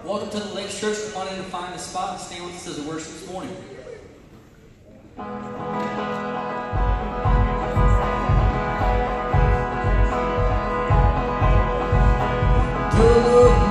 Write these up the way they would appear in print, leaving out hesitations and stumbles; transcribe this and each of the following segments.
Welcome to the Lakes Church. Come on in and find a spot and stand with us as we worship this morning. Oh,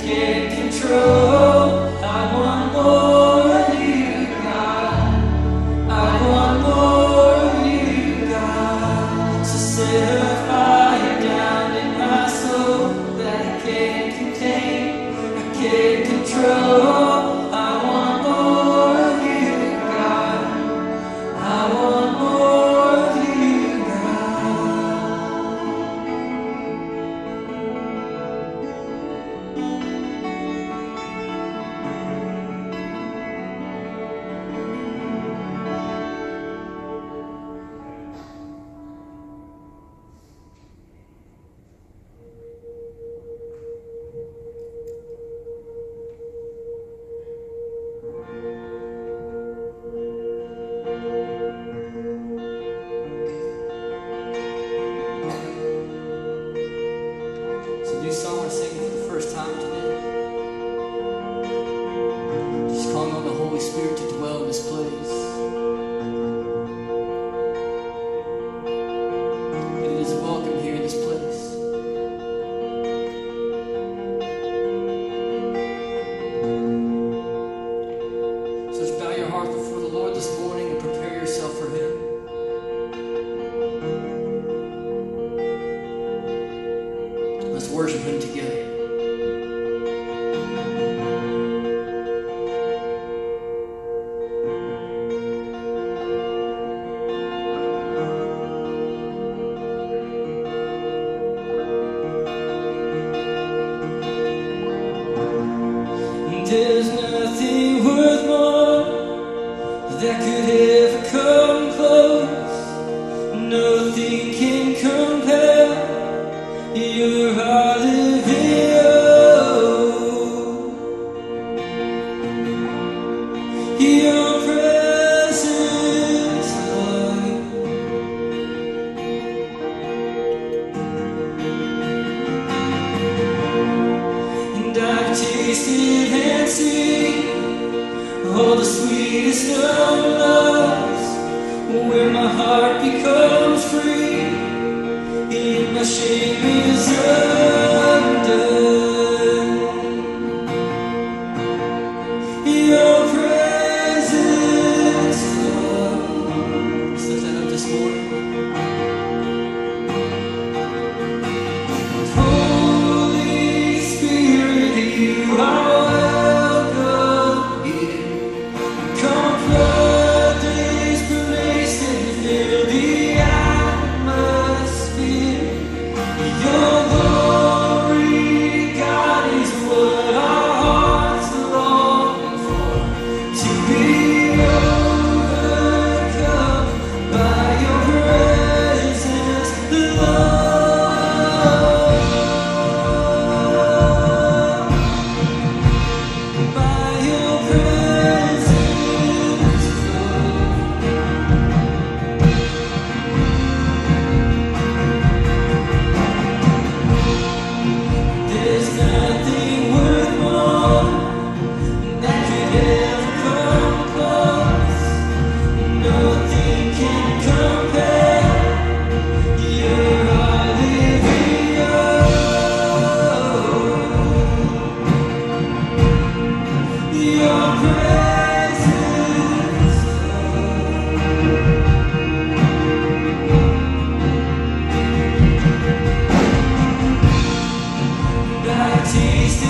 can't control. I want more of you, God. I want more of you, God. So set a fire down in my soul that I can't contain, I can't control. I want more of you, God. I want more of you, God. It's a new song we're singing for the first time today. Just calling on the Holy Spirit to dwell in this place. And it is welcome here in this place. So just bow your heart before the Lord this morning and prepare yourself for Him. Let's worship Him together. There's nothing worth more that could ever come close. Nothing can compare. You're our living hope. Your presence, Lord. And I've tasted and seen all the sweetest of loves, where my heart becomes free and my shame is undone. Your presence, Lord. Let's lift that up this morning. Holy Spirit, you are welcome here. Come flood this place and fill the atmosphere. Your glory, God, is what our hearts long for. To be overcome by your presence, Lord. By your presence, there's nothing worth more that could ever come close. Nothing can compare. You're our living hope. Your presence, Lord. I taste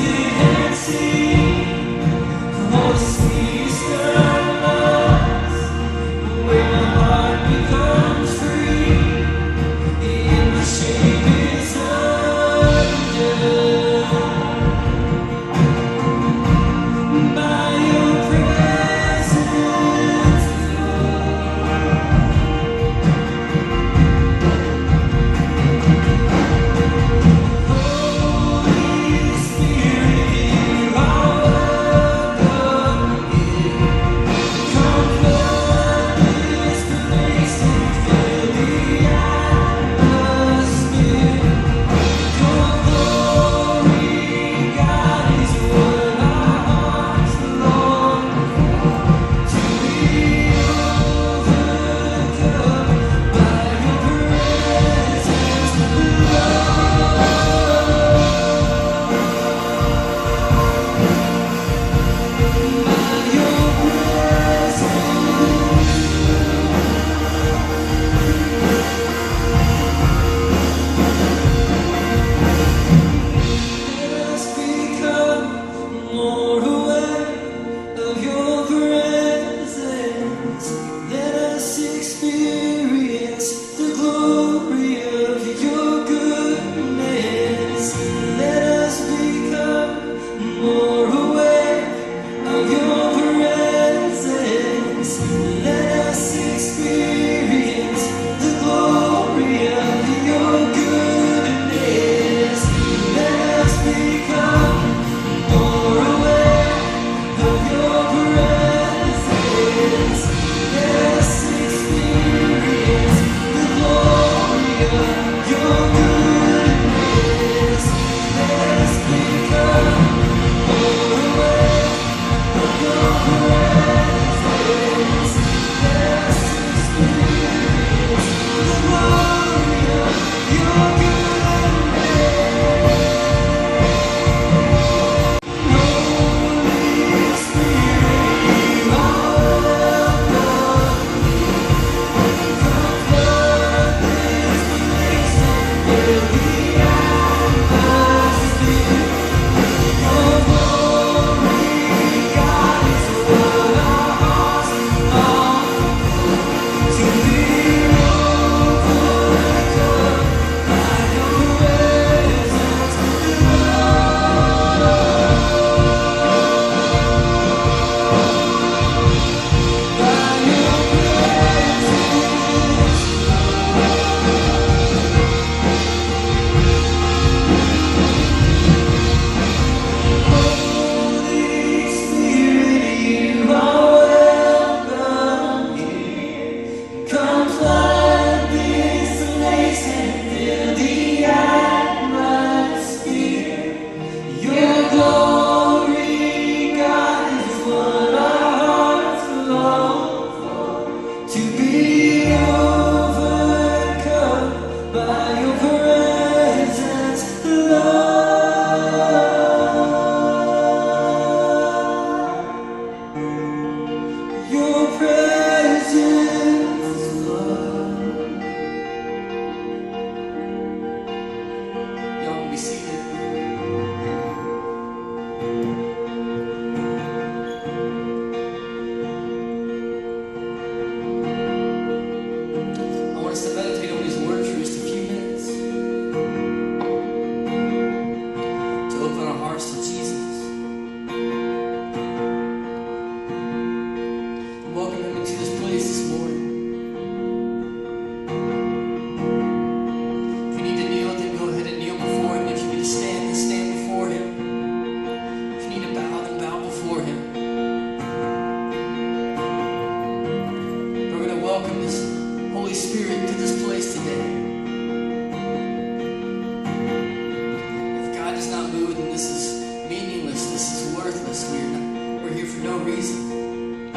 reason.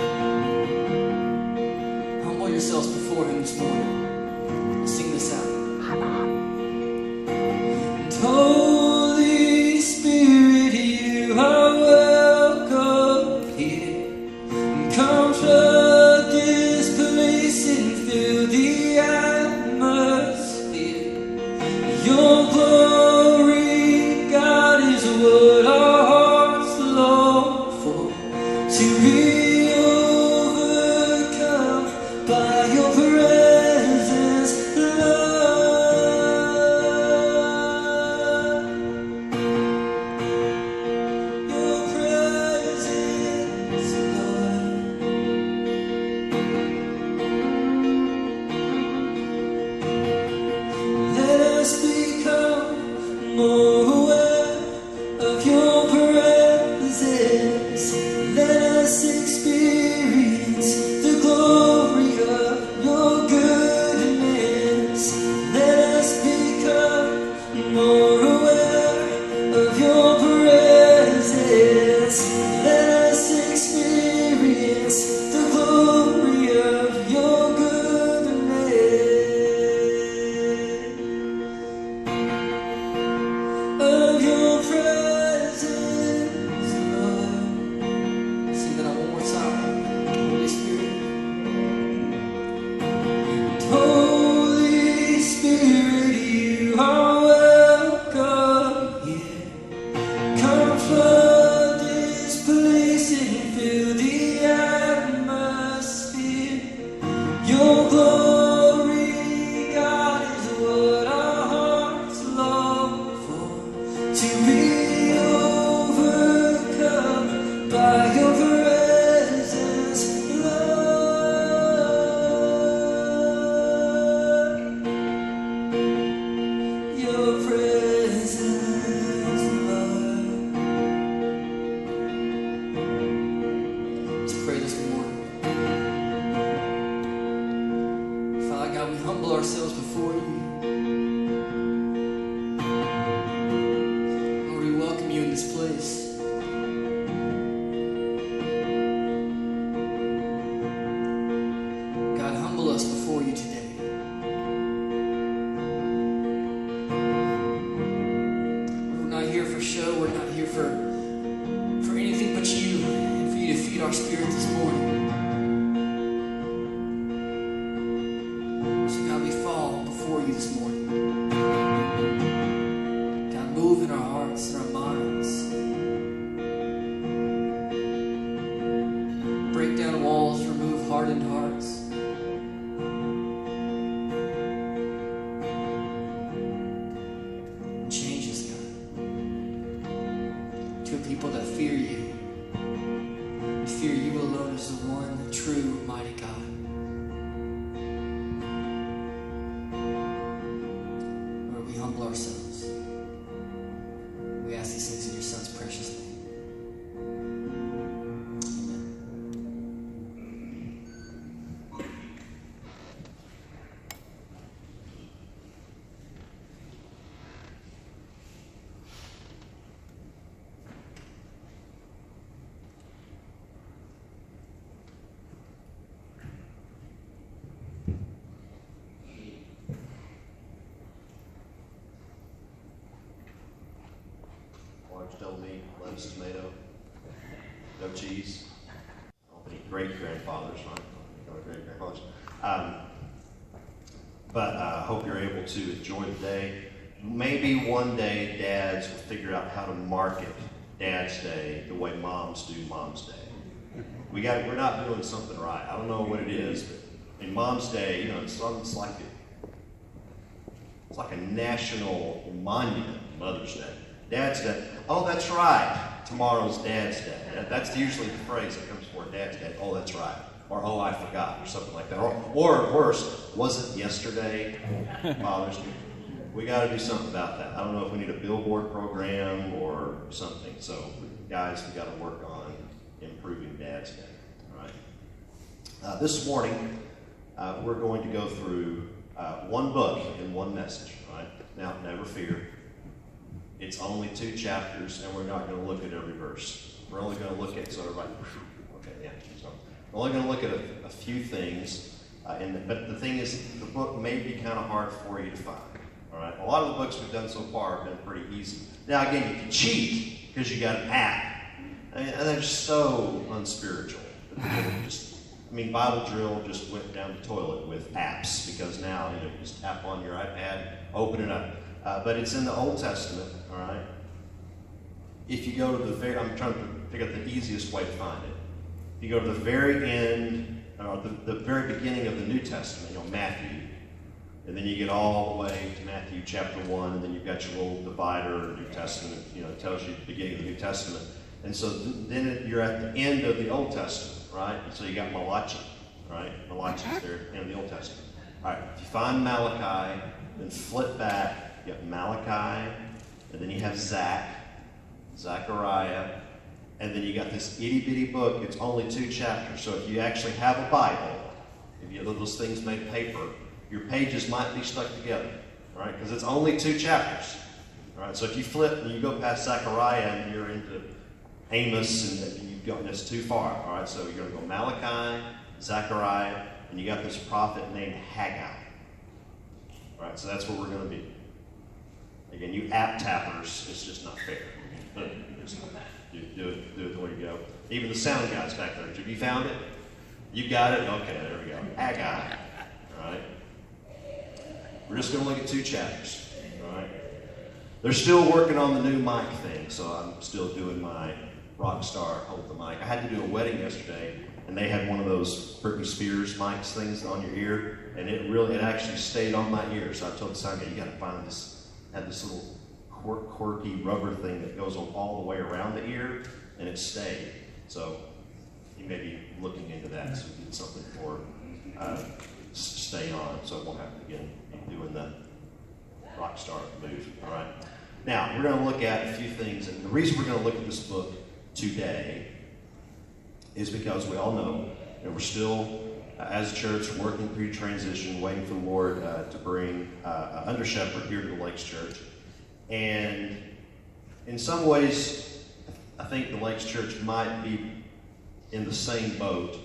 Humble yourselves before Him this morning. Let's sing this out. And Holy Spirit, you are welcome here. And come flood this place and fill the atmosphere. Your glory, God, is what our hearts long for. To be overcome by your presence, Lord. Your presence, Lord. Let us become more aware of your presence. Let us experience the glory of your goodness. Let us become more aware of your presence. Let us experience the glory of your goodness. Of your presence, Lord. Sing that out one more time. Holy Spirit. Holy Spirit, you are welcome here. Come flood this place and fill the atmosphere. Your glory, God, is what our hearts long for. To be overcome by your presence, Lord. Your presence, Lord. Let's pray this morning. Father God, we humble ourselves before you. Lord, we welcome you in this place. God, humble us before you today. We're not here for show. We're not here for anything but you, and for you to feed our spirit this morning. So God, we fall before you this morning. God, move in our hearts and our minds. Break down walls, remove hardened hearts. And change us, God, to a people that fear you. And fear you alone as the one true, mighty God. Lord, we humble ourselves. We ask these things in your Son's precious name. Large double meat, lettuce, tomato, no cheese. I don't think great-grandfathers, right? No great-grandfathers. But I hope you're able to enjoy the day. Maybe one day dads will figure out how to market Dad's Day the way moms do Mom's Day. We're not doing something right. I don't know what it is, but in Mom's Day, you know, it's like a national monument, Mother's Day. Dad's Day, oh, that's right, tomorrow's Dad's Day. That's usually the phrase that comes before Dad's Day. Oh, that's right. Or, oh, I forgot, or something like that. Or worse, was it yesterday, Father's Day? We got to do something about that. I don't know if we need a billboard program or something. So, guys, we got to work on improving Dad's Day. All right. This morning, we're going to go through one book in one message. Right? Now, never fear. It's only 2 chapters, and we're not going to look at every verse. We're only going to look at, so everybody, Okay, yeah. So we're only going to look at a few things, but the thing is, the book may be kind of hard for you to find. All right. A lot of the books we've done so far have been pretty easy. Now, again, you can cheat because you got an app, and they're so unspiritual. Bible drill just went down the toilet with apps because now you just tap on your iPad, open it up. But it's in the Old Testament. All right. If you go to I'm trying to figure out the easiest way to find it. If you go to the very end, the very beginning of the New Testament, Matthew, and then you get all the way to Matthew chapter 1, and then you've got your little divider, New Testament, it tells you the beginning of the New Testament. And so then you're at the end of the Old Testament, right? And so you got Malachi, right? Malachi's there at the end of the Old Testament. All right, if you find Malachi, then flip back, you got Malachi, and then you have Zechariah, and then you got this itty-bitty book. It's only 2 chapters. So if you actually have a Bible, if you have those things made paper, your pages might be stuck together, right? Because it's only 2 chapters, right? So if you flip and you go past Zechariah and you're into Amos and you've gone this too far, all right? So you're going to go Malachi, Zechariah, and you got this prophet named Haggai. All right, so that's where we're going to be. Again, you app tappers, it's just not fair. Just do it the way you go. Even the sound guys back there, have you found it? You got it? Okay, there we go. Haggai. All right. We're just going to look at 2 chapters. All right. They're still working on the new mic thing, so I'm still doing my rock star hold the mic. I had to do a wedding yesterday, and they had one of those Britney Spears mics things on your ear, and it actually stayed on my ear. So I told the sound guy, you got to find this, had this little quirky rubber thing that goes all the way around the ear, and it stayed. So you may be looking into that, so you get something for stay on, so it won't have to again be doing the rock star move. All right. Now we're going to look at a few things, and the reason we're going to look at this book today is because we all know that we're still, as a church, working through transition, waiting for the Lord to bring an under shepherd here to the Lakes Church. And in some ways, I think the Lakes Church might be in the same boat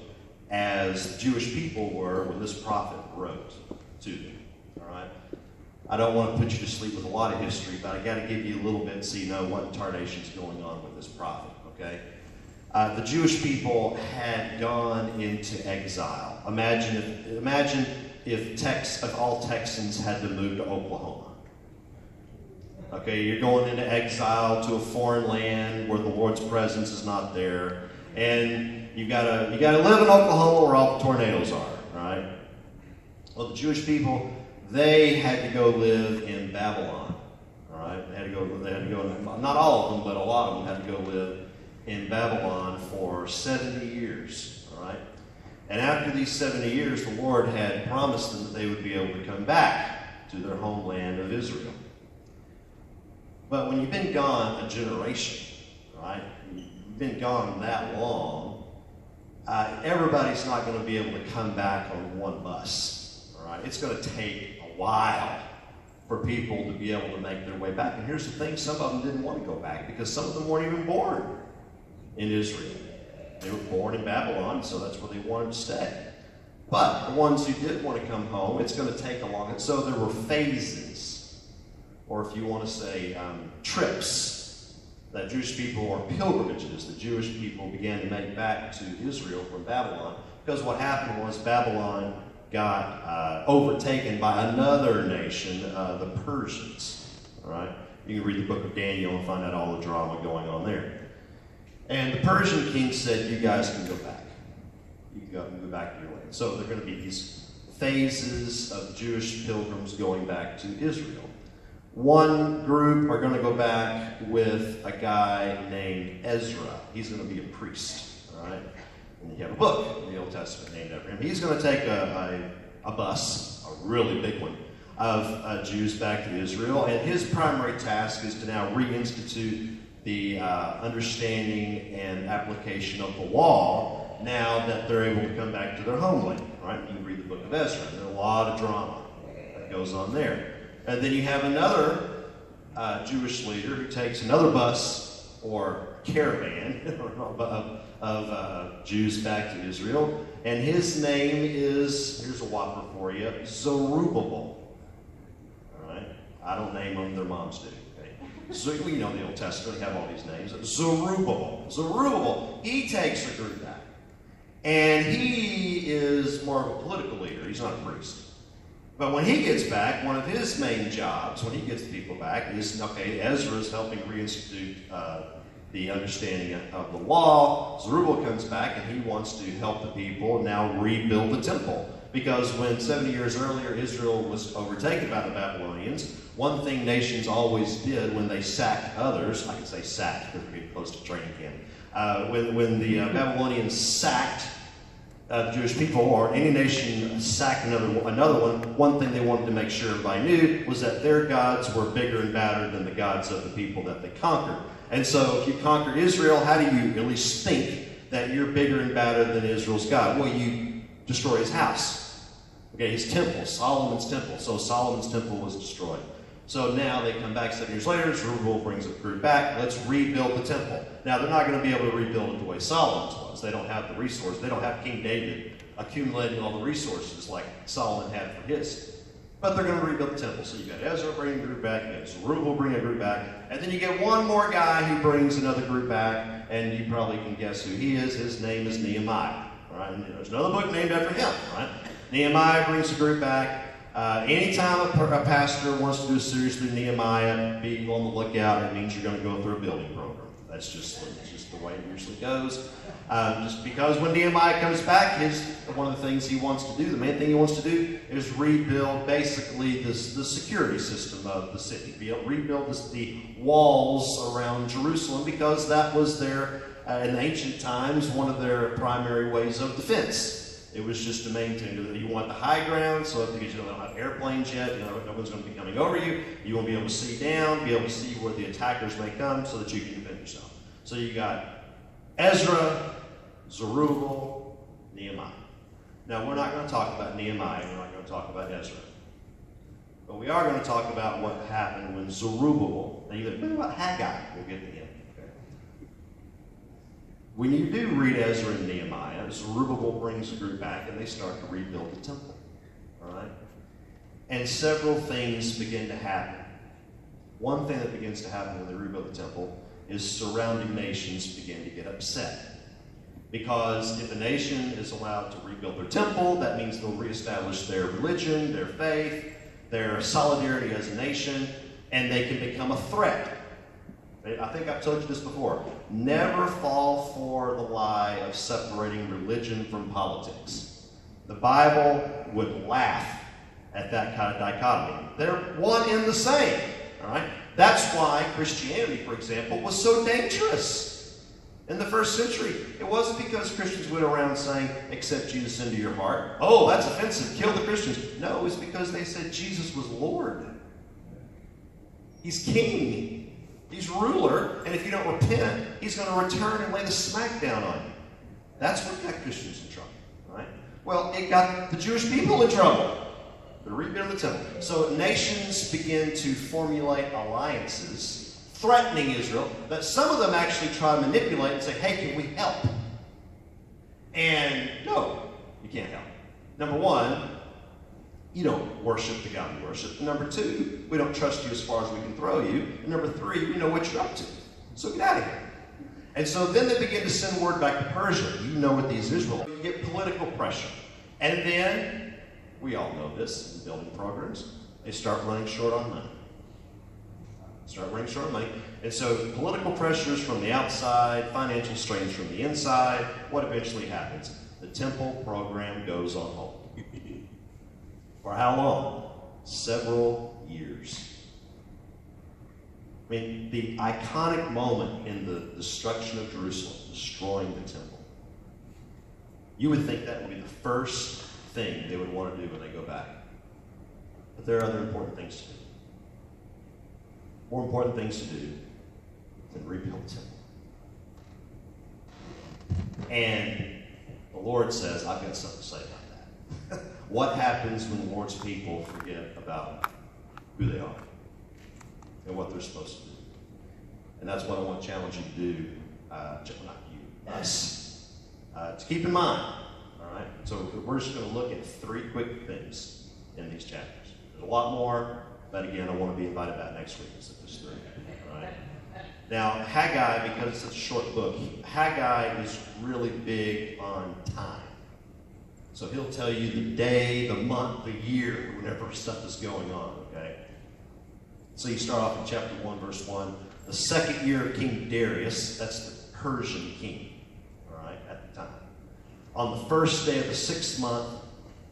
as the Jewish people were when this prophet wrote to them. All right? I don't want to put you to sleep with a lot of history, but I got to give you a little bit so you know what tarnation is going on with this prophet. Okay? The Jewish people had gone into exile. Imagine if all Texans had to move to Oklahoma. Okay, you're going into exile to a foreign land where the Lord's presence is not there, and you gotta live in Oklahoma where all the tornadoes are, right? Well, the Jewish people, they had to go live in Babylon, all right? They had to go. Not all of them, but a lot of them had to go live in Babylon for 70 years, all right? And after these 70 years, the Lord had promised them that they would be able to come back to their homeland of Israel. But when you've been gone a generation, right? You've been gone that long, everybody's not going to be able to come back on one bus, all right? It's going to take a while for people to be able to make their way back. And here's the thing, some of them didn't want to go back because some of them weren't even born in Israel. They were born in Babylon, so that's where they wanted to stay. But the ones who did want to come home, it's going to take a long, so there were phases, or if you want to say trips, that Jewish people, or pilgrimages, that Jewish people began to make back to Israel from Babylon, because what happened was Babylon got overtaken by another nation, the Persians. All right? You can read the book of Daniel and find out all the drama going on there. And the Persian king said, you guys can go back. You can go back to your land. So there are going to be these phases of Jewish pilgrims going back to Israel. One group are going to go back with a guy named Ezra. He's going to be a priest, all right? And you have a book in the Old Testament named after him. He's going to take a bus, a really big one, of Jews back to Israel. And his primary task is to now reinstitute the understanding and application of the law now that they're able to come back to their homeland, right? You can read the book of Ezra. There's a lot of drama that goes on there. And then you have another Jewish leader who takes another bus, or caravan of Jews back to Israel. And his name is, here's a whopper for you, Zerubbabel. All right? I don't name them, their moms do. Okay? So, you know the Old Testament, they have all these names. Zerubbabel, he takes the group back. And he is more of a political leader. He's not a priest. But when he gets back, one of his main jobs, when he gets the people back, is, okay, Ezra's helping reinstitute the understanding of the law. Zerubbabel comes back and he wants to help the people now rebuild the temple. Because when 70 years earlier Israel was overtaken by the Babylonians, one thing nations always did when they sacked others, I can say sacked because we're getting close to training camp, when the Babylonians sacked the Jewish people, or any nation sacked another one thing they wanted to make sure everybody knew was that their gods were bigger and badder than the gods of the people that they conquered. And so if you conquer Israel, how do you at least think that you're bigger and badder than Israel's God? Well, you destroy his house. Okay, his temple, Solomon's temple. So Solomon's temple was destroyed. So now they come back 7 years later, Zerubbabel brings the group back, let's rebuild the temple. Now they're not going to be able to rebuild it the way Solomon's was. They don't have the resources. They don't have King David accumulating all the resources like Solomon had for his. But they're going to rebuild the temple. So you got Ezra bringing a group back, you got Zerubbabel bringing a group back, and then you get one more guy who brings another group back, and you probably can guess who he is. His name is Nehemiah. Right? And there's another book named after him. Right? Nehemiah brings the group back. Anytime a pastor wants to do a series through Nehemiah, be on the lookout. It means you're going to go through a building program. That's just the way it usually goes. Just because when Nehemiah comes back, one of the things he wants to do, the main thing he wants to do, is rebuild basically the security system of the city. Rebuild the walls around Jerusalem, because that was their, in ancient times, one of their primary ways of defense. It was just to maintain that you want the high ground, so because you don't have airplanes yet, no one's going to be coming over you. You want to be able to see down, be able to see where the attackers may come, so that you can defend yourself. So you got Ezra, Zerubbabel, Nehemiah. Now we're not going to talk about Nehemiah. We're not going to talk about Ezra. But we are going to talk about what happened when Zerubbabel. Now you think about Haggai. We'll get to him. When you do read Ezra and Nehemiah, Zerubbabel brings the group back and they start to rebuild the temple. All right? And several things begin to happen. One thing that begins to happen when they rebuild the temple is surrounding nations begin to get upset. Because if a nation is allowed to rebuild their temple, that means they'll reestablish their religion, their faith, their solidarity as a nation, and they can become a threat. I think I've told you this before. Never fall for the lie of separating religion from politics. The Bible would laugh at that kind of dichotomy. They're one and the same. All right? That's why Christianity, for example, was so dangerous in the first century. It wasn't because Christians went around saying, accept Jesus into your heart. Oh, that's offensive. Kill the Christians. No, it's because they said Jesus was Lord. He's king. He's ruler, and if you don't repent, he's going to return and lay the smack down on you. That's what got Christians in trouble, right? Well, it got the Jewish people in trouble. To rebuild the temple. So nations begin to formulate alliances threatening Israel, that some of them actually try to manipulate and say, hey, can we help? And no, you can't help. Number one, you don't worship the God we worship. And number two, we don't trust you as far as we can throw you. And number three, we know what you're up to. So get out of here. And so then they begin to send word back to Persia. You know what these Israelites, you get political pressure. And then, we all know this in building programs, they start running short on money. And so political pressures from the outside, financial strains from the inside, what eventually happens? The temple program goes on hold. For how long? Several years. I mean, the iconic moment in the destruction of Jerusalem, destroying the temple. You would think that would be the first thing they would want to do when they go back. But there are other important things to do. More important things to do than rebuild the temple. And the Lord says, I've got something to say about that. What happens when the Lord's people forget about who they are and what they're supposed to do? And that's what I want to challenge you to do not you, us, to keep in mind. All right? So we're just going to look at 3 quick things in these chapters. There's a lot more, but again, I want to be invited back next week instead of just 3. All right? Now, Haggai, because it's such a short book, Haggai is really big on time. So he'll tell you the day, the month, the year, whenever stuff is going on, okay? So you start off in chapter 1, verse 1. The 2nd year of King Darius, that's the Persian king, all right, at the time. On the 1st day of the 6th month,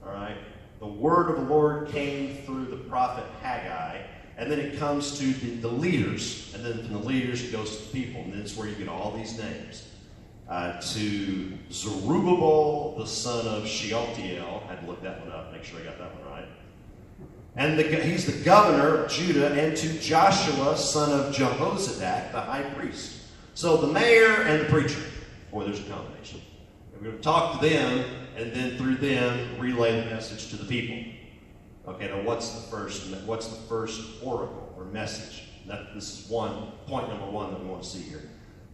all right, the word of the Lord came through the prophet Haggai, and then it comes to the leaders, and then from the leaders it goes to the people, and that's where you get all these names. To Zerubbabel, the son of Shealtiel, I had to look that one up, make sure I got that one right. And he's the governor of Judah, and to Joshua, son of Jehozadak, the high priest. So the mayor and the preacher, boy, there's a combination. We're going to talk to them, and then through them, relay the message to the people. Okay, now what's the first oracle or message? This is point number 1 that we want to see here.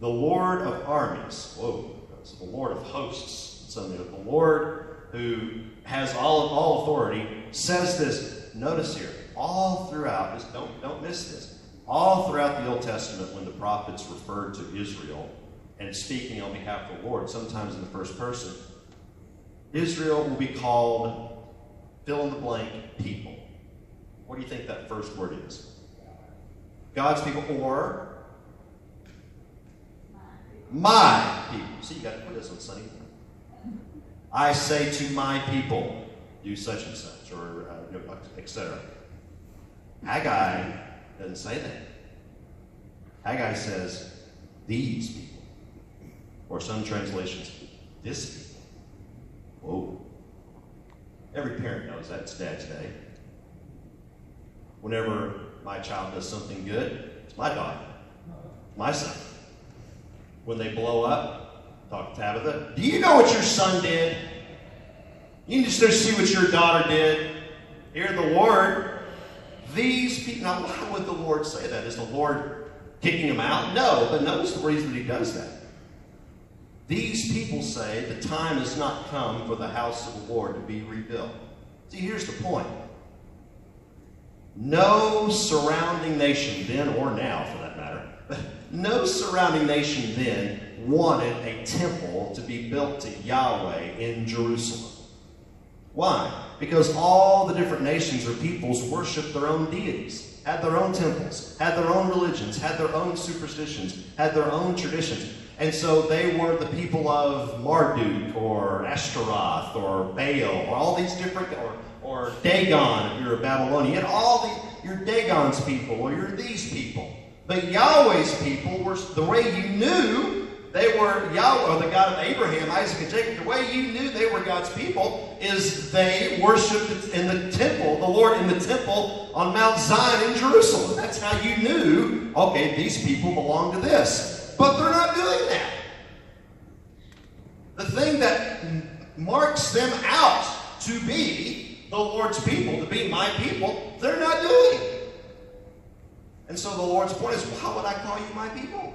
The Lord of armies, so the Lord of hosts, the Lord who has all authority, says this. Notice here, all throughout, don't miss this, all throughout the Old Testament when the prophets referred to Israel and speaking on behalf of the Lord, sometimes in the first person, Israel will be called, fill in the blank, people. What do you think that first word is? God's people, or my people. See, you got to put this on Sunday. I say to my people, do such and such, or etc. Haggai doesn't say that. Haggai says, these people. Or some translations, this people. Whoa. Every parent knows that. It's Dad's Day. Whenever my child does something good, it's my daughter, my son. When they blow up, talk to Tabitha. Do you know what your son did? You can just see what your daughter did. Hear the Lord. These people. Now, why would the Lord say that? Is the Lord kicking them out? No, but notice the reason that he does that. These people say the time has not come for the house of the Lord to be rebuilt. See, here's the point. No surrounding nation, then or now for that matter, but no surrounding nation then wanted a temple to be built to Yahweh in Jerusalem. Why? Because all the different nations or peoples worshiped their own deities, had their own temples, had their own religions, had their own superstitions, had their own traditions. And so they were the people of Marduk or Ashtaroth or Baal or all these different, or Dagon if you're a Babylonian. You're Dagon's people or you're these people. But Yahweh's people were, the way you knew they were Yahweh, or the God of Abraham, Isaac, and Jacob, the way you knew they were God's people is they worshiped in the temple, the Lord in the temple on Mount Zion in Jerusalem. That's how you knew, okay, these people belong to this. But they're not doing that. The thing that marks them out to be the Lord's people, to be my people, they're not doing. And so the Lord's point is, why would I call you my people?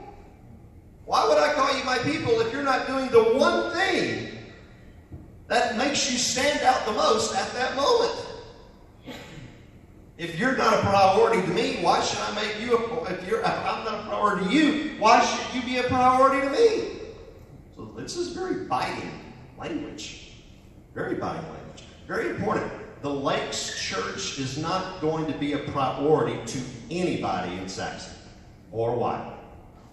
Why would I call you my people if you're not doing the one thing that makes you stand out the most at that moment? If you're not a priority to me, why should I make you if I'm not a priority to you, why should you be a priority to me? So this is very biting language. Very biting language. Very important. The Lakes Church is not going to be a priority to anybody in Saxon, or Wylie,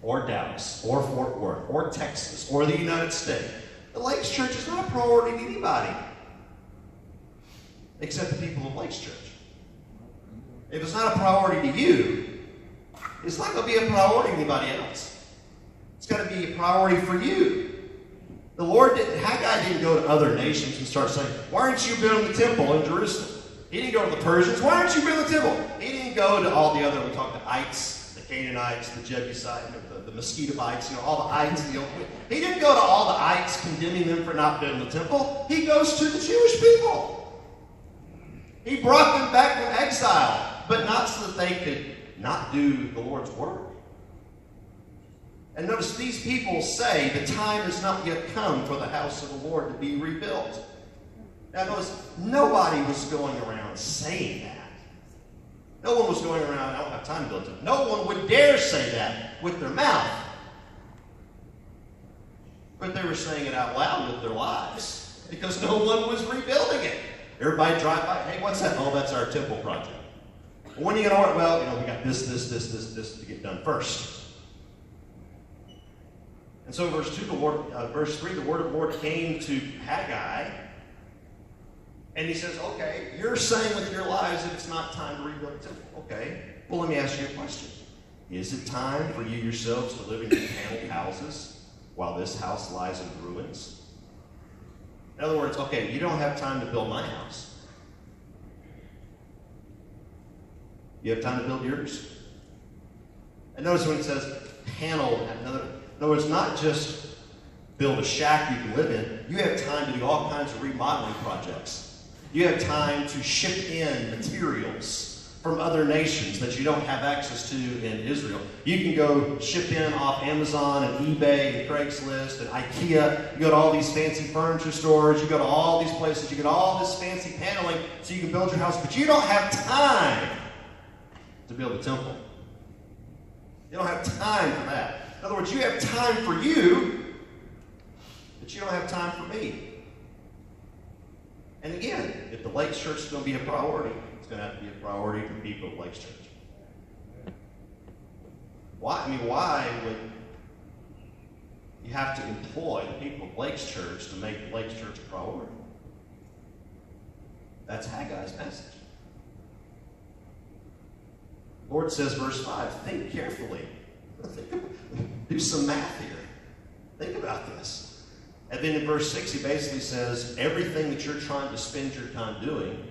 or Dallas, or Fort Worth, or Texas, or the United States. The Lakes Church is not a priority to anybody, except the people of Lakes Church. If it's not a priority to you, it's not going to be a priority to anybody else. It's got to be a priority for you. Haggai didn't go to other nations and start saying, why aren't you building the temple in Jerusalem? He didn't go to the Persians. Why aren't you building the temple? He didn't go to all the other, we talked to ites, the Canaanites, the Jebusites, the Mosquitobites, all the ites. He didn't go to all the ites condemning them for not building the temple. He goes to the Jewish people. He brought them back from exile, but not so that they could not do the Lord's work. And notice these people say the time has not yet come for the house of the Lord to be rebuilt. Now notice, nobody was going around saying that. No one was going around, I don't have time to build it. No one would dare say that with their mouth. But they were saying it out loud with their lives because no one was rebuilding it. Everybody drive by, hey, what's that? Oh, that's our temple project. Well, when are you going to work? Well, we got this to get done first. And so verse 3, the word of the Lord came to Haggai, and he says, okay, you're saying with your lives that it's not time to rebuild the temple. Okay, well, let me ask you a question. Is it time for you yourselves to live in your paneled houses while this house lies in ruins? In other words, okay, you don't have time to build my house. You have time to build yours? And notice when it says paneled, in other words, not just build a shack you can live in. You have time to do all kinds of remodeling projects. You have time to ship in materials from other nations that you don't have access to in Israel. You can go ship in off Amazon and eBay and Craigslist and IKEA. You go to all these fancy furniture stores. You go to all these places. You get all this fancy paneling so you can build your house. But you don't have time to build a temple. You don't have time for that. In other words, you have time for you, but you don't have time for me. And again, if the Lakes Church is going to be a priority, it's going to have to be a priority for people of Lakes Church. Why would you have to employ the people of Lakes Church to make the Lakes Church a priority? That's Haggai's message. The Lord says, verse 5, think carefully. Do some math here. Think about this. And then in verse 6, he basically says, everything that you're trying to spend your time doing,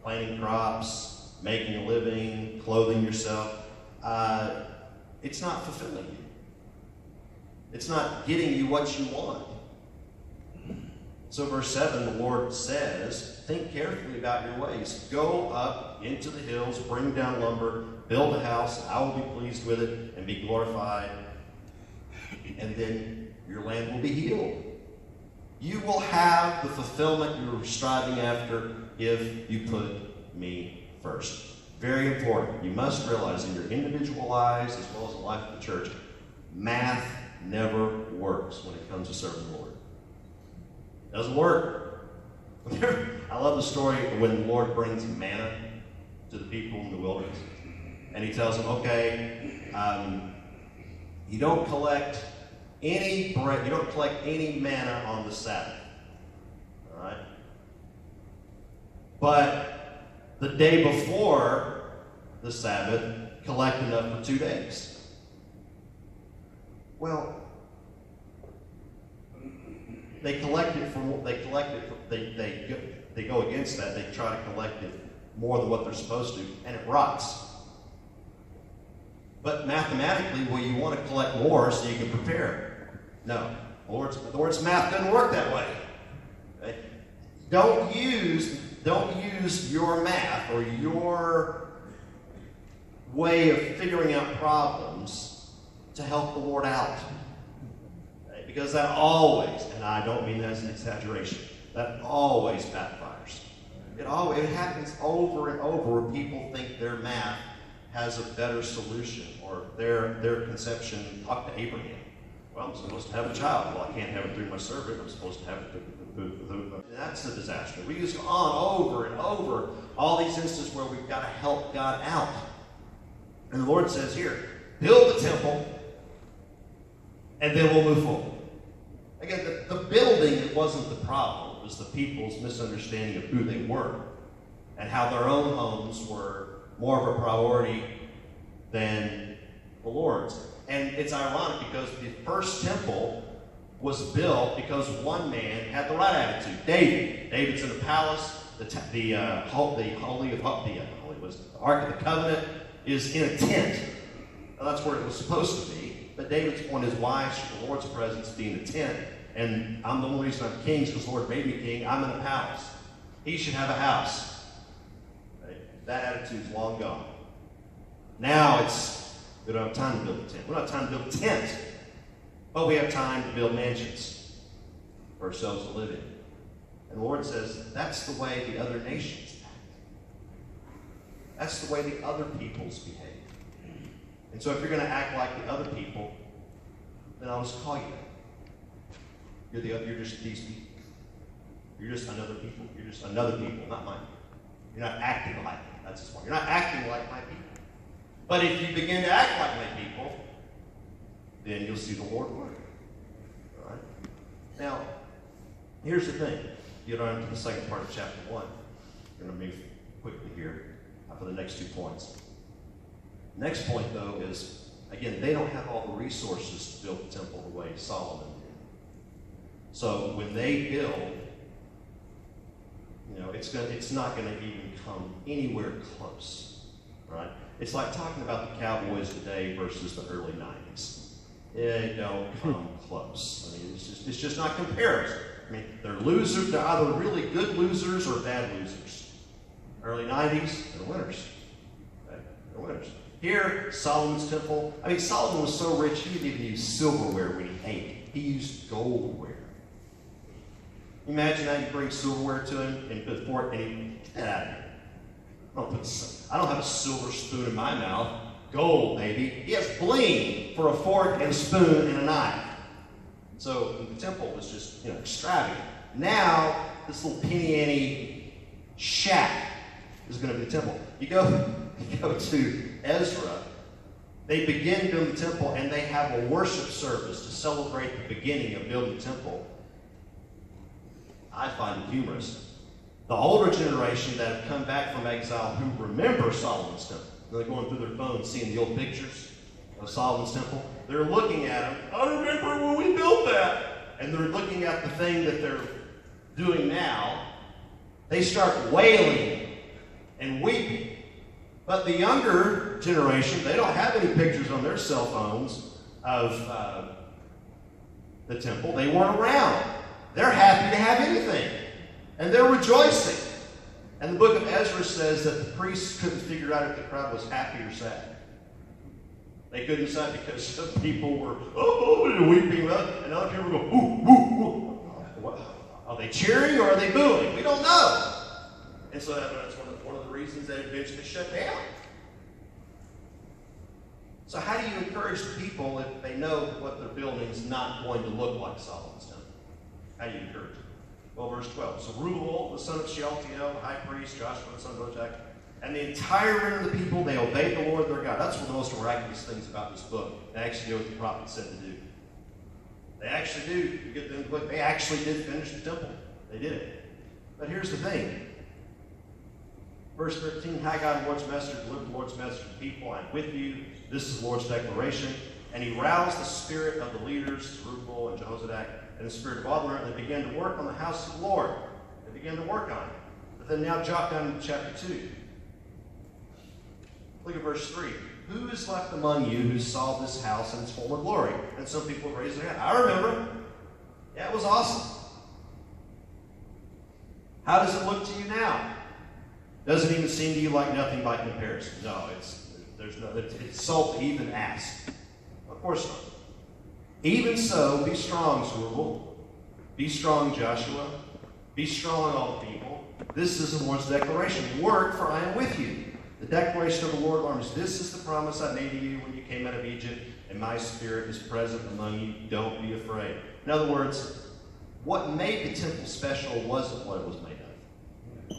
planting crops, making a living, clothing yourself, it's not fulfilling you. It's not getting you what you want. So verse 7, the Lord says, think carefully about your ways. Go up into the hills, bring down lumber, build a house, and I will be pleased with it and be glorified. And then your land will be healed. You will have the fulfillment you're striving after if you put me first. Very important. You must realize in your individual lives as well as the life of the church, math never works when it comes to serving the Lord. It doesn't work. I love the story when the Lord brings manna to the people in the wilderness. And he tells them, okay, you don't collect any bread, you don't collect any manna on the Sabbath. All right? But the day before the Sabbath, collect enough for 2 days. Well, they go against that. They try to collect it more than what they're supposed to, and it rots. But mathematically, well, you want to collect more so you can prepare. No, the Lord's math doesn't work that way. Okay? Don't use your math or your way of figuring out problems to help the Lord out. Okay? Because that always, and I don't mean that as an exaggeration, that always backfires. It happens over and over where people think their math has a better solution, or their conception. Talk to Abraham. Well, I'm supposed to have a child. Well, I can't have it through my servant. I'm supposed to have it through. That's a disaster. We just go on over and over all these instances where we've got to help God out. And the Lord says here, build the temple, and then we'll move forward. Again, the building, it wasn't the problem. It was the people's misunderstanding of who they were and how their own homes were more of a priority than the Lord's. And it's ironic because the first temple was built because one man had the right attitude. David's in the palace. The Ark of the Covenant is in a tent. Now, that's where it was supposed to be. But David's wanted his wife, the Lord's presence, to be in a tent. And I'm the only reason I'm king is because the Lord made me king. I'm in a palace. He should have a house. That attitude's long gone. Now we don't have time to build a tent. We don't have time to build a tent. But we have time to build mansions for ourselves to live in. And the Lord says, that's the way the other nations act. That's the way the other peoples behave. And so if you're going to act like the other people, then I'll just call you that. You're just these people. You're just another people. You're just another people, not mine. You're not acting like me. That's the point. You're not acting like my people. But if you begin to act like my people, then you'll see the Lord work. All right? Now, here's the thing. Get on to the second part of chapter 1. I'm going to move quickly here for the next 2 points. Next point, though, is, again, they don't have all the resources to build the temple the way Solomon did. So when they build, it's not going to even come anywhere close, right? It's like talking about the Cowboys today versus the early 90s. It don't come close. I mean, it's just not comparison. I mean, they're losers. They're either really good losers or bad losers. Early 90s, they're winners. Okay? They're winners. Here, Solomon's temple. I mean, Solomon was so rich, he didn't even use silverware when he ate. He used goldware. Imagine how you bring silverware to him and put fork and he, get out of here. I don't have a silver spoon in my mouth. Gold, baby. He has bling for a fork and a spoon and a knife. So the temple was just, extravagant. Now, this little penny-ante shack is going to be the temple. You go to Ezra, they begin building the temple and they have a worship service to celebrate the beginning of building the temple. I find it humorous. The older generation that have come back from exile who remember Solomon's temple, they're going through their phones seeing the old pictures of Solomon's temple. They're looking at them. I remember when we built that. And they're looking at the thing that they're doing now. They start wailing and weeping. But the younger generation, they don't have any pictures on their cell phones of the temple. They weren't around. They're happy to have anything. And they're rejoicing. And the book of Ezra says that the priests couldn't figure out if the crowd was happy or sad. They couldn't decide because some people were, weeping, and other people go, ooh, ooh, ooh. What? Are they cheering or are they booing? We don't know. And so that's one of the reasons they eventually shut down. So how do you encourage the people if they know what they're building is not going to look like Solomon's temple? How do you encourage them? Well, verse 12. So Reuel, the son of Shealtiel, the high priest, Joshua, the son of Bochak, and the entire remnant of the people, they obeyed the Lord their God. That's one of the most miraculous things about this book. They actually do what the prophet said to do. They actually do. You get the book. They actually did finish the temple. They did it. But here's the thing. Verse 13, Haggai, the Lord's messenger, delivered the Lord's message to the people. I'm with you. This is the Lord's declaration. And he roused the spirit of the leaders, Reuel and Jehozadak, and the spirit of all the learned. They began to work on the house of the Lord. They began to work on it. But then now jot down into chapter 2. Look at verse 3. Who is left among you who saw this house in its former glory? And some people raised their hand. I remember. Yeah, it was awesome. How does it look to you now? Doesn't even seem to you like nothing by comparison. No, it's salt to even ask. Of course not. Even so, be strong, Zerubbabel. Be strong, Joshua. Be strong, all the people. This is the Lord's declaration. Work, for I am with you. The declaration of the Lord of armies. This is the promise I made to you when you came out of Egypt, and my spirit is present among you. Don't be afraid. In other words, what made the temple special wasn't what it was made of.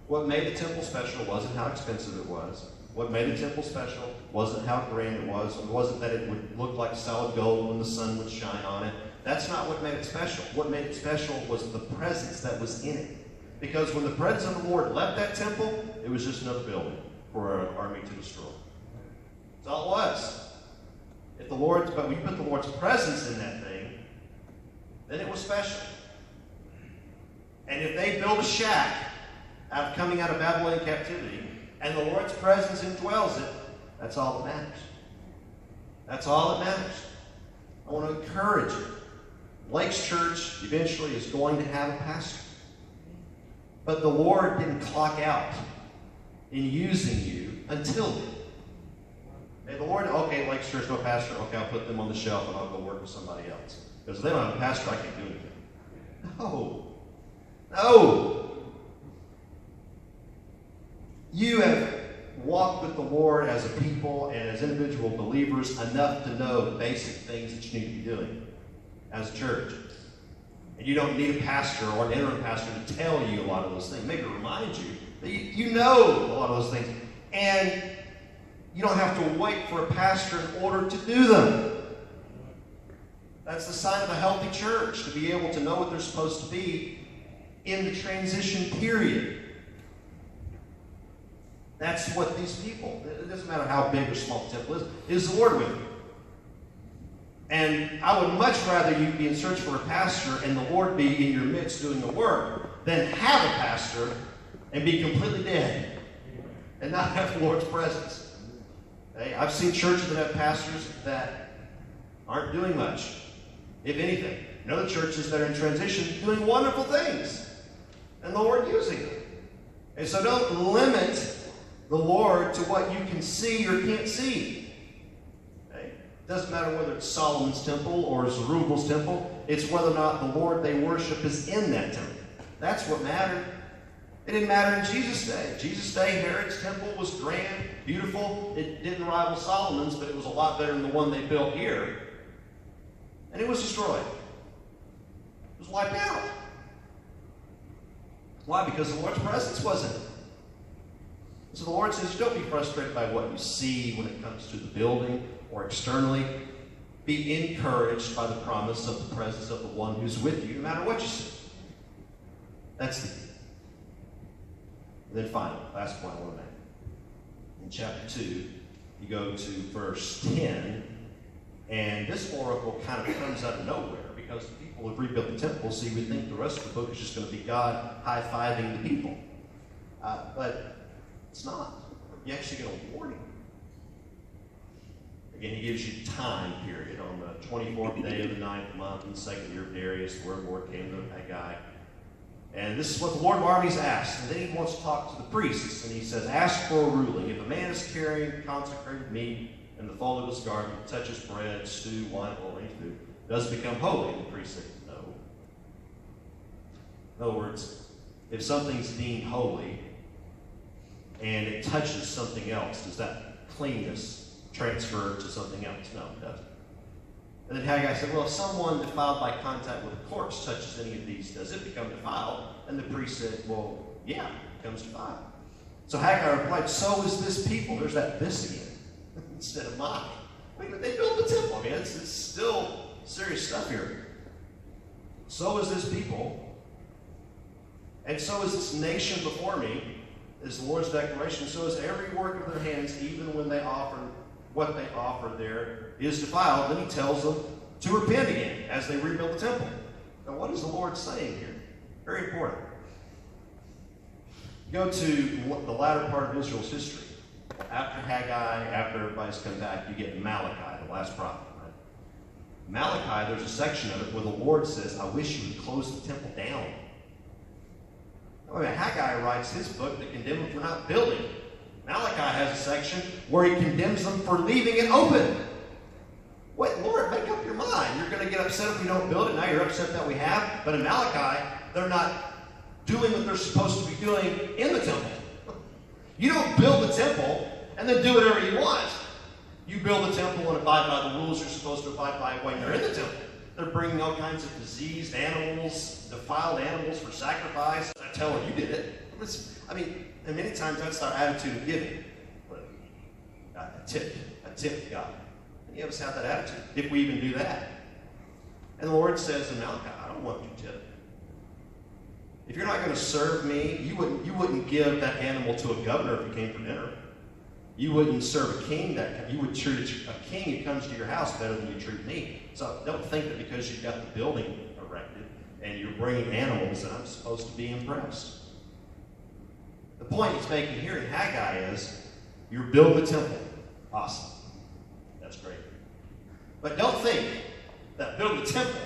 What made the temple special wasn't how expensive it was. What made the temple special wasn't how grand it was. It wasn't that it would look like solid gold when the sun would shine on it. That's not what made it special. What made it special was the presence that was in it. Because when the presence of the Lord left that temple, it was just another building for an army to destroy. That's all it was. But we put the Lord's presence in that thing, then it was special. And if they build a shack coming out of Babylonian captivity, and the Lord's presence indwells it, that's all that matters. That's all that matters. I want to encourage you. Lakes Church eventually is going to have a pastor. But the Lord didn't clock out in using you until then. Hey, the Lord, okay, likes church, no pastor. Okay, I'll put them on the shelf and I'll go work with somebody else. Because if they don't have a pastor, I can't do anything. No. No. You have walked with the Lord as a people and as individual believers enough to know the basic things that you need to be doing as a church. And you don't need a pastor or an interim pastor to tell you a lot of those things. Maybe remind you that you know a lot of those things. And you don't have to wait for a pastor in order to do them. That's the sign of a healthy church, to be able to know what they're supposed to be in the transition period. That's what these people, it doesn't matter how big or small the temple is the Lord with you. And I would much rather you be in search for a pastor and the Lord be in your midst doing the work than have a pastor and be completely dead and not have the Lord's presence. Okay? I've seen churches that have pastors that aren't doing much, if anything. And other churches that are in transition doing wonderful things and the Lord using them. And so don't limit the Lord to what you can see or can't see. Okay? It doesn't matter whether it's Solomon's temple or Zerubbabel's temple. It's whether or not the Lord they worship is in that temple. That's what mattered. It didn't matter in Jesus' day. In Jesus' day, Herod's temple was grand, beautiful. It didn't rival Solomon's, but it was a lot better than the one they built here. And it was destroyed. It was wiped out. Why? Because the Lord's presence wasn't. So the Lord says, don't be frustrated by what you see when it comes to the building or externally. Be encouraged by the promise of the presence of the one who's with you, no matter what you see. That's the key. And then finally, last point I want to make. In chapter 2, you go to verse 10, and this oracle kind of comes out of nowhere because the people have rebuilt the temple, so you would think the rest of the book is just going to be God high-fiving the people. But it's not. You actually get a warning. Again, he gives you time period. On the 24th day of the 9th month in the 2nd year of Darius, the word of the Lord came to Haggai. And this is what the Lord of armies asks. And then he wants to talk to the priests. And he says, ask for a ruling. If a man is carrying consecrated meat in the fold of his garment, touches bread, stew, wine, or any food, does it become holy? And the priest said, no. In other words, if something's deemed holy and it touches something else, does that cleanness transfer to something else? No, it doesn't. And then Haggai said, well, if someone defiled by contact with a corpse touches any of these, does it become defiled? And the priest said, well, yeah, it becomes defiled. So Haggai replied, so is this people. There's that this again, instead of mine. I mean, they built the temple. I mean, it's still serious stuff here. So is this people, and so is this nation before me, is the Lord's declaration. So is every work of their hands, even when they offer what they offer there is defiled. Then he tells them to repent again as they rebuild the temple. Now, what is the Lord saying here? Very important. Go to the latter part of Israel's history. After Haggai, after everybody's come back, you get Malachi, the last prophet. Right? Malachi, there's a section of it where the Lord says, I wish you would close the temple down. I mean, Haggai writes his book to condemn them for not building. Malachi has a section where he condemns them for leaving it open. Wait, Lord, make up your mind. You're going to get upset if we don't build it. Now you're upset that we have. But in Malachi, they're not doing what they're supposed to be doing in the temple. You don't build the temple and then do whatever you want. You build the temple and abide by the rules you're supposed to abide by when you're in the temple. They're bringing all kinds of diseased animals, defiled animals for sacrifice. I tell them you did it. And many times that's our attitude of giving. A tip to God. Many of us have that attitude, if we even do that. And the Lord says in Malachi, I don't want you to tip. If you're not going to serve me, you wouldn't give that animal to a governor if he came for dinner. You wouldn't serve a king you would treat a king who comes to your house better than you treat me. So don't think that because you've got the building erected and you're bringing animals that I'm supposed to be impressed. The point he's making here in Haggai is you're building the temple. Awesome. That's great. But don't think that building the temple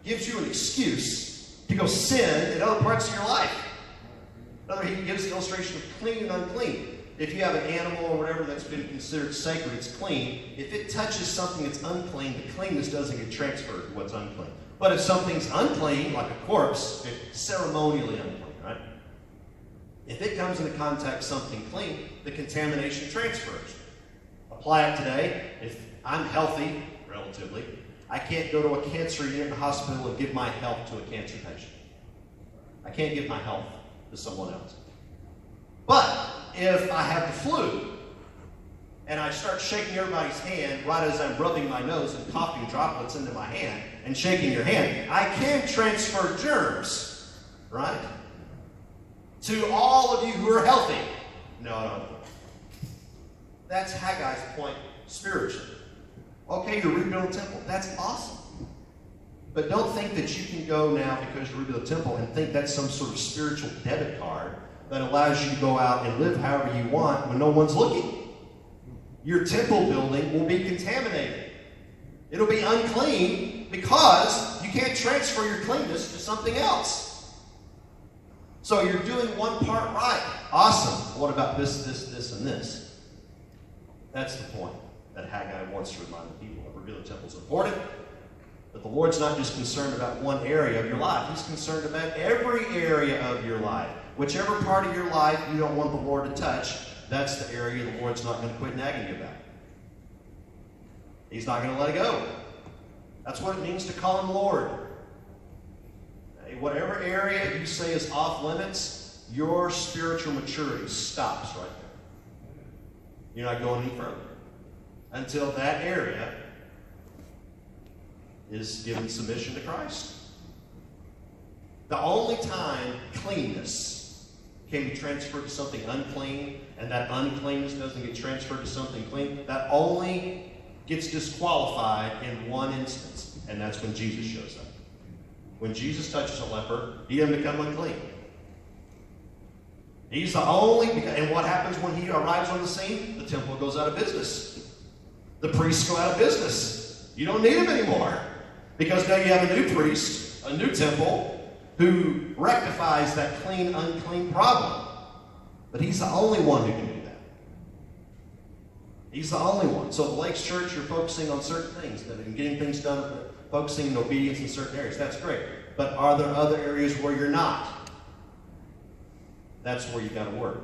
gives you an excuse to go sin in other parts of your life. He gives the illustration of clean and unclean. if you have an animal or whatever that's been considered sacred, it's clean. If it touches something that's unclean, the cleanness doesn't get transferred to what's unclean. But if something's unclean, like a corpse, it's ceremonially unclean, right? If it comes into contact with something clean, the contamination transfers. Apply it today. If I'm healthy, relatively, I can't go to a cancer unit in the hospital and give my health to a cancer patient. I can't give my health to someone else. But if I have the flu and I start shaking everybody's hand right as I'm rubbing my nose and coughing droplets into my hand and shaking your hand, I can transfer germs, right? To all of you who are healthy. No. That's Haggai's point spiritually. Okay, you're rebuilding the temple. That's awesome. But don't think that you can go now because you're rebuilding the temple and think that's some sort of spiritual debit card that allows you to go out and live however you want when no one's looking. Your temple building will be contaminated. It'll be unclean because you can't transfer your cleanness to something else. So you're doing one part right. Awesome. What about this, and this? That's the point that Haggai wants to remind the people. The rebuilding the temple is important, but the Lord's not just concerned about one area of your life. He's concerned about every area of your life. Whichever part of your life you don't want the Lord to touch, that's the area the Lord's not going to quit nagging you about. He's not going to let it go. That's what it means to call him Lord. Okay, whatever area you say is off limits, your spiritual maturity stops right there. You're not going any further until that area is given submission to Christ. The only time cleanness can be transferred to something unclean, and that uncleanness doesn't get transferred to something clean, that only gets disqualified in one instance, and that's when Jesus shows up. When Jesus touches a leper, he doesn't become unclean. He's the only, and what happens when he arrives on the scene? The temple goes out of business. The priests go out of business. You don't need them anymore, because now you have a new priest, a new temple, who rectifies that clean, unclean problem. But he's the only one who can do that. He's the only one. So the Lakes Church, you're focusing on certain things, and getting things done, focusing in obedience in certain areas. That's great. But are there other areas where you're not? That's where you've got to work.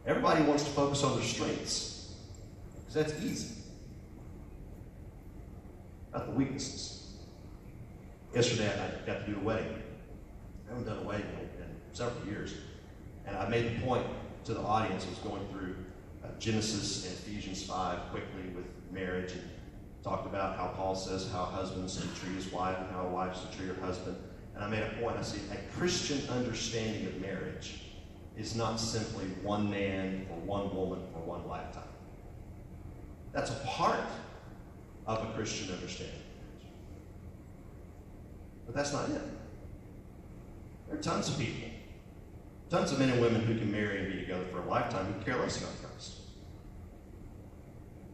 Everybody wants to focus on their strengths, because that's easy. Not the weaknesses. Yesterday, I got to do a wedding. I haven't done a wedding in several years. And I made the point to the audience. I was going through Genesis and Ephesians 5 quickly with marriage, and talked about how Paul says how husbands should treat his wife and how a wife should treat her husband. And I made a point. I said, a Christian understanding of marriage is not simply one man or one woman for one lifetime. That's a part of a Christian understanding of marriage. But that's not it. There are tons of people, tons of men and women who can marry and be together for a lifetime who care less about Christ.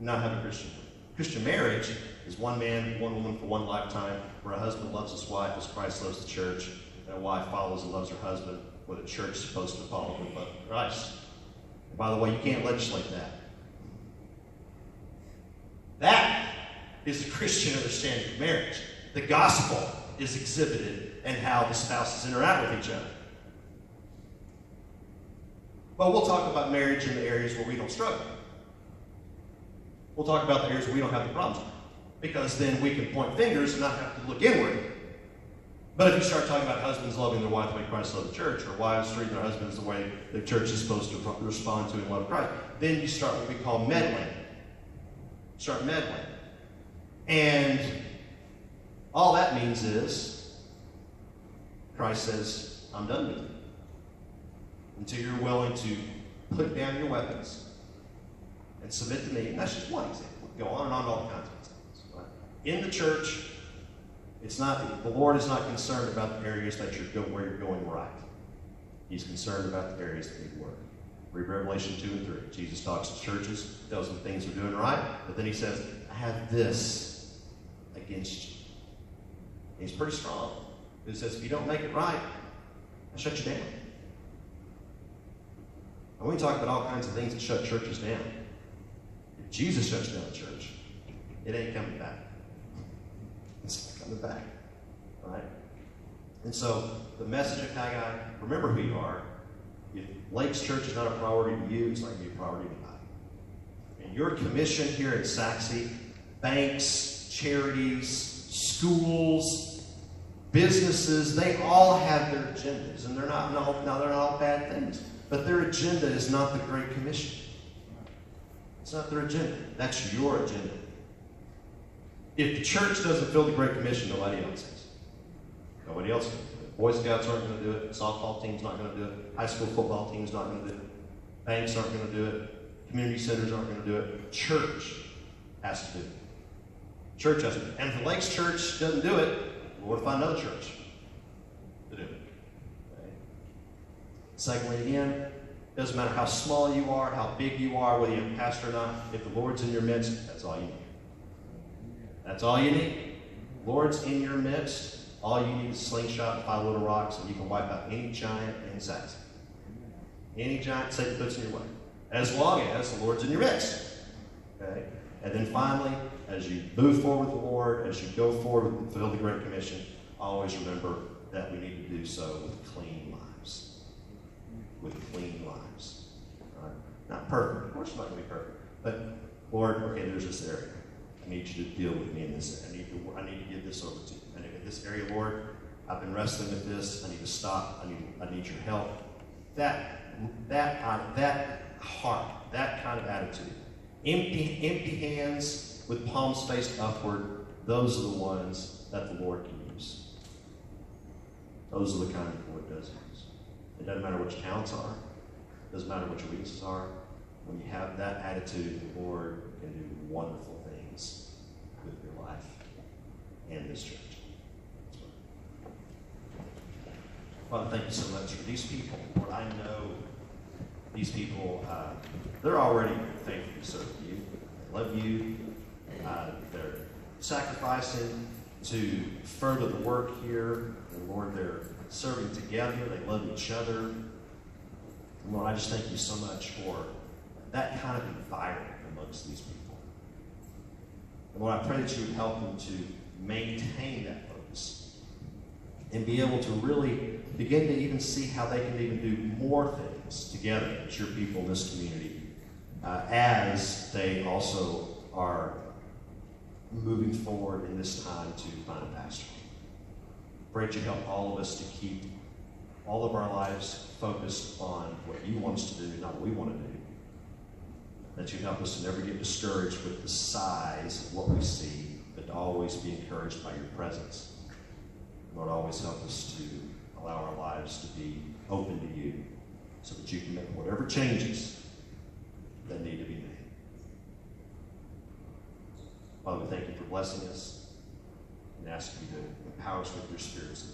Not have a Christian. Christian marriage is one man, one woman for one lifetime, where a husband loves his wife as Christ loves the church, and a wife follows and loves her husband, where the church is supposed to follow and love Christ. And by the way, you can't legislate that. That is the Christian understanding of marriage. The gospel is exhibited in how the spouses interact with each other. Well, we'll talk about marriage in the areas where we don't struggle. We'll talk about the areas where we don't have the problems, because then we can point fingers and not have to look inward. But if you start talking about husbands loving their wife the way Christ loved the church, or wives treating their husbands the way the church is supposed to respond to and love Christ, then you start what we call meddling. Start meddling. And all that means is, Christ says, I'm done with you. Until you're willing to put down your weapons and submit to me. And that's just one example. Go on and on, all kinds of examples. Right? In the church, the Lord is not concerned about the areas that where you're going right. He's concerned about the areas that need work. Read Revelation 2 and 3. Jesus talks to churches, tells them things they're doing right, but then he says, I have this against you. And he's pretty strong. He says, if you don't make it right, I'll shut you down. And we talk about all kinds of things that shut churches down. If Jesus shuts down a church, it ain't coming back. It's not coming back. All right? And so, the message of Haggai, remember who you are. If Lakes Church is not a priority to you, it's not going to be a priority to anybody. And your commission here at Saxe, banks, charities, schools, businesses, they all have their agendas. And they're not all bad things. But their agenda is not the Great Commission. It's not their agenda. That's your agenda. If the church doesn't fill the Great Commission, nobody else is. Nobody else can do it. Boy Scouts aren't going to do it. Softball team's not going to do it. High school football team's not going to do it. Banks aren't going to do it. Community centers aren't going to do it. Church has to do it. Church has to do it. And if the Lakes Church doesn't do it, we'll find another church to do it. Okay? Secondly, again, doesn't matter how small you are, how big you are, whether you have a pastor or not, if the Lord's in your midst, that's all you need. That's all you need. Lord's in your midst. All you need is a slingshot and 5 little rocks, and you can wipe out any giant in Saxe. Any giant Satan puts in your way. As long as the Lord's in your midst. Okay? And then finally, as you move forward with the Lord, as you go forward and fulfill the Great Commission, always remember that we need to do so with clean lives. With clean lives. All right? Not perfect. Of course it's not going to be perfect. But, Lord, okay, there's this area. I need you to deal with me in this. I need to give this over to you. And in this area, Lord, I've been wrestling with this. I need to stop. I need your help. That heart, that kind of attitude, empty hands with palms faced upward, those are the ones that the Lord can use. Those are the kind of the Lord does use. It doesn't matter what your talents are. It doesn't matter what your weaknesses are. When you have that attitude, the Lord can do wonderful things with your life and this church. Father, thank you so much for these people. Lord, I know these people, they're already faithful to serve you. They love you. They're sacrificing to further the work here. And Lord, they're serving together. They love each other. And Lord, I just thank you so much for that kind of environment amongst these people. And Lord, I pray that you would help them to maintain that focus and be able to really begin to even see how they can even do more things together as your people in this community as they also are moving forward in this time to find a pastor. Pray that you help all of us to keep all of our lives focused on what you want us to do, not what we want to do. That you help us to never get discouraged with the size of what we see, but to always be encouraged by your presence. Lord, always help us to allow our lives to be open to you so that you can make whatever changes that need to be made. Father, we thank you for blessing us and ask you to empower us with your Spirit so